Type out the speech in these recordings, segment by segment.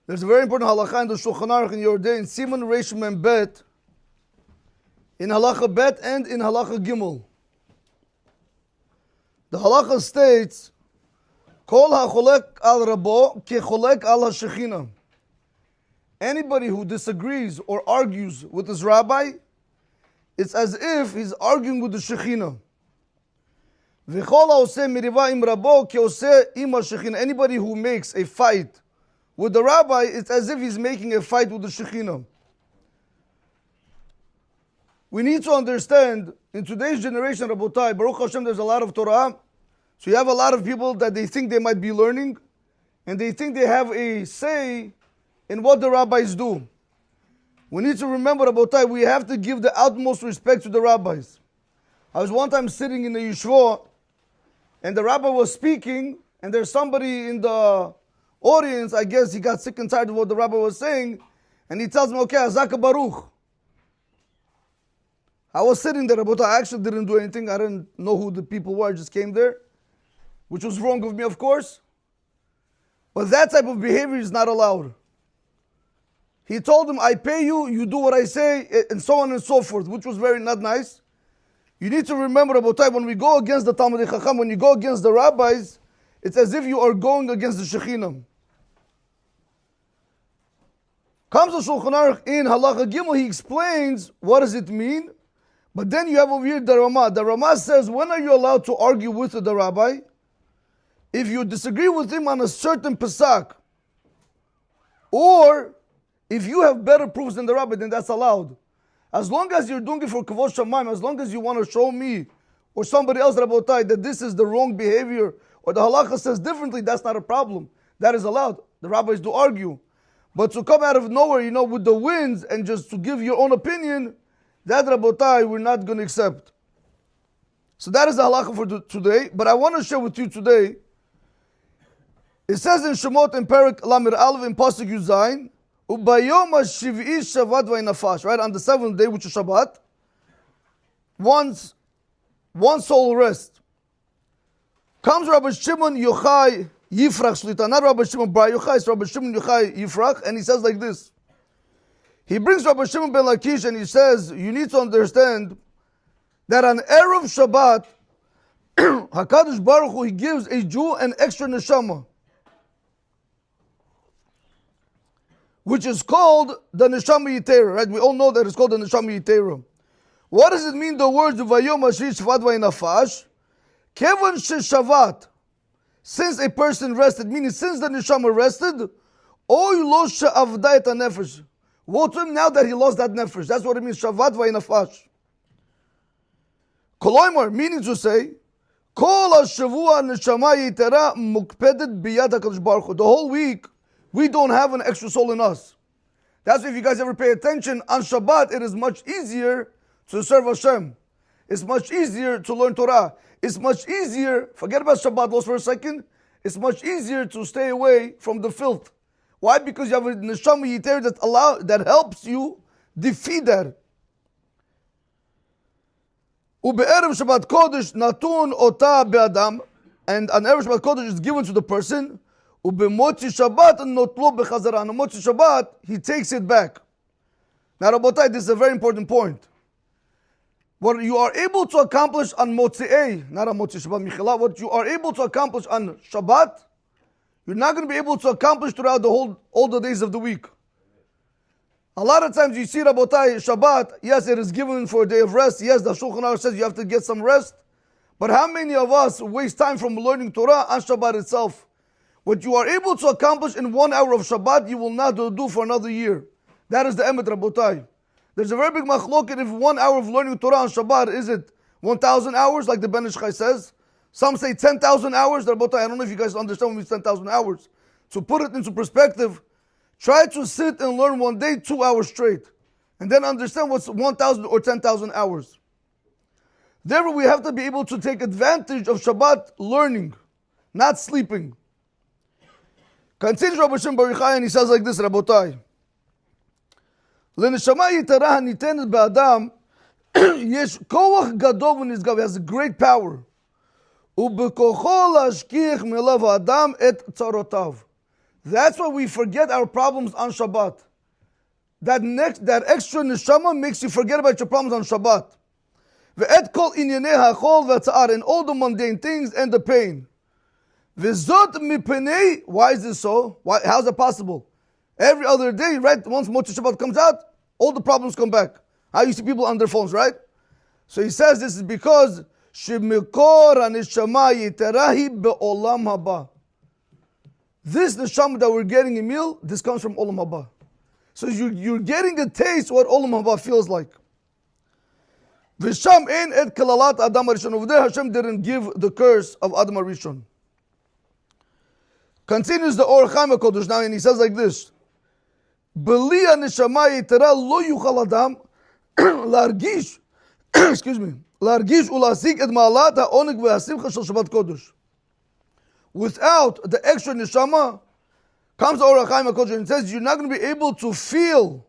There's a very important halakha in the Shulchan Aruch in your day in Siman Reish Mem Bet, in halakha Bet and in halakha Gimel. The halakha states, Kol hacholek al rabo kecholek al hashechina. Anybody who disagrees or argues with his rabbi, it's as if he's arguing with the Shekhinah. Anybody who makes a fight with the rabbi, it's as if he's making a fight with the Shekhinah. We need to understand, in today's generation, Rabotai, Baruch Hashem, there's a lot of Torah. So you have a lot of people that they think they might be learning, and they think they have a say in what the rabbis do. We need to remember, Rabotai, we have to give the utmost respect to the rabbis. I was one time sitting in the yeshua, and the rabbi was speaking, and there's somebody in the audience, I guess he got sick and tired of what the rabbi was saying, and he tells me, okay, Azaka Baruch. I was sitting there, but I actually didn't do anything. I didn't know who the people were. I just came there, which was wrong of me, of course. But that type of behavior is not allowed. He told him, I pay you, you do what I say, and so on and so forth, which was very not nice. You need to remember, Rabotai, when we go against the Talmidei Chacham, when you go against the rabbis, it's as if you are going against the Shekhinah. Comes to Shulchan Aruch in Halacha Gimel, he explains what does it mean. But then you have over here the Ramah. The Ramah says, when are you allowed to argue with the rabbi? If you disagree with him on a certain Pesach, or if you have better proofs than the rabbi, then that's allowed. As long as you're doing it for Kavod Shamayim, as long as you want to show me or somebody else, Rabotai, that this is the wrong behavior, or the halakha says differently, that's not a problem. That is allowed. The rabbis do argue. But to come out of nowhere, with the winds and just to give your own opinion, that, Rabotai, we're not going to accept. So that is the halakha for today. But I want to share with you today, it says in Shemot in Perik Lamir Aleph in Pasuk Yuzayin, Ubayom HaShiv'i Shabbat Vaynafash, right, on the seventh day, which is Shabbat, one soul rest. Comes Rabbi Shimon Yochai Yifrach Shlita, not Rabbi Shimon Bar Yochai, it's Rabbi Shimon Yochai Yifrach, and he says like this. He brings Rabbi Shimon ben Lakish and he says, you need to understand that on Erev Shabbat, HaKadosh Baruch Hu, he gives a Jew an extra neshama, which is called the Neshama Yitera, right? We all know that it's called the Neshama Yitera. What does it mean, the words, Vayom HaShvi Shvat Vaynafash? Kevan Sheshavat, since a person rested, meaning since the Neshama rested, Oy lo she'avda et hanefesh. Woe to him now that he lost that nefesh. That's what it means, Shavat Vaynafash. Koloimar, meaning to say, Kol HaShavua Neshama Yitera Mukpedet Biyad HaKadosh Baruch Hu. The whole week, we don't have an extra soul in us. That's why if you guys ever pay attention, on Shabbat, it is much easier to serve Hashem. It's much easier to learn Torah. It's much easier, forget about Shabbat lost for a second, it's much easier to stay away from the filth. Why? Because you have a Neshama Yiter that helps you defeat that. Ube'erev Shabbat Kodesh Natun Ota Be'adam, and on Erev Shabbat Kodesh is given to the person. Ubemotzi Shabbat notlo bechazara. On Motzi Shabbat, he takes it back. Now, Rabotai, this is a very important point. What you are able to accomplish on Motzi'ei, not on Motzi Shabbat Michela, what you are able to accomplish on Shabbat, you're not going to be able to accomplish throughout all the days of the week. A lot of times you see, Rabotai, Shabbat, yes, it is given for a day of rest. Yes, the Shulchan Aruch says you have to get some rest. But how many of us waste time from learning Torah on Shabbat itself? What you are able to accomplish in 1 hour of Shabbat, you will not do for another year. That is the emet, Rabotai. There's a very big machloket if 1 hour of learning Torah on Shabbat, is it 1,000 hours, like the Ben Ish Chai says? Some say 10,000 hours. Rabotai, I don't know if you guys understand what means 10,000 hours. To put it into perspective, try to sit and learn one day 2 hours straight. And then understand what's 1,000 or 10,000 hours. Therefore, we have to be able to take advantage of Shabbat learning, not sleeping. Continues Rabbi Shimon Bar Yochai and he says like this, Rabotai. L'neshama yitara hanitenet be'adam yesh koach gadol v'nizgav. He has a great power. ובכוחו להשכיח מלב האדם את צרותיו. That's why we forget our problems on Shabbat. That extra neshama makes you forget about your problems on Shabbat. ואת כל ענייני החול והצער, and all the mundane things and the pain. וזאת מפני, why is this so? How is it possible? Every other day, right, once Motzei Shabbat comes out, all the problems come back. How you see people on their phones, right? So he says this is because שמקור הנשמה יתרה היא בעולם הבא. This neshama that we're getting in meal, this comes from Olam Haba. So you're getting a taste of what Olam Haba feels like. V'sham ein et kalalat Adam HaRishon. Over there, Hashem didn't give the curse of Adam HaRishon. Continues the Rav Chaim Igal now, and he says like this: B'li haneshama yitera lo yuchal Adam largish, excuse me, largish ulasik et ma'alat ha'oneg ve'hasimcha shel Shabbat Kodesh. Without the extra neshama, comes the Rav Chaim Igal and says you're not going to be able to feel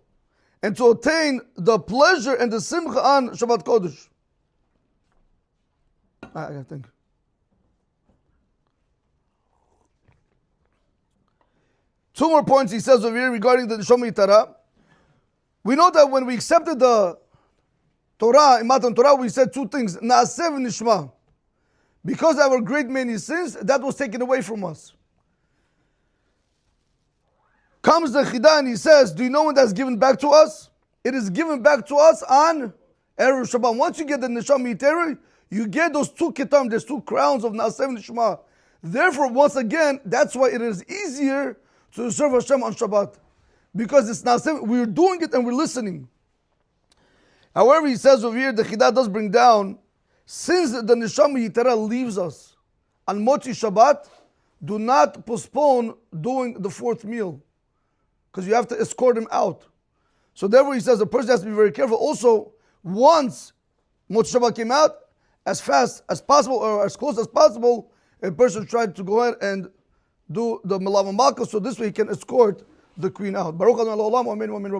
and to attain the pleasure and the simcha on Shabbat Kodesh. I think. Two more points he says over here regarding the Neshama Yitara. We know that when we accepted the Torah, in Matan Torah, we said two things. Na'aseh v'nishma. Because of our great many sins, that was taken away from us. Comes the Chidah and he says, do you know when that's given back to us? It is given back to us on Erev Shabbat. Once you get the Neshama Yitara, you get those two kitam, there's two crowns of Na'aseh v'nishma. Therefore, once again, that's why it is easier to serve Hashem on Shabbat. Because it's Na'aseh, we're doing it and we're listening. However, he says over here, the Chidah does bring down, since the Neshama Yitara leaves us on Motzei Shabbat, do not postpone doing the fourth meal, because you have to escort him out. So therefore he says the person has to be very careful. Also, once Motzei Shabbat came out, as fast as possible or as close as possible, a person tried to go ahead and do the Malav Malka, so this way he can escort the queen out. Baruch Adonai Olam, Amen, Amen,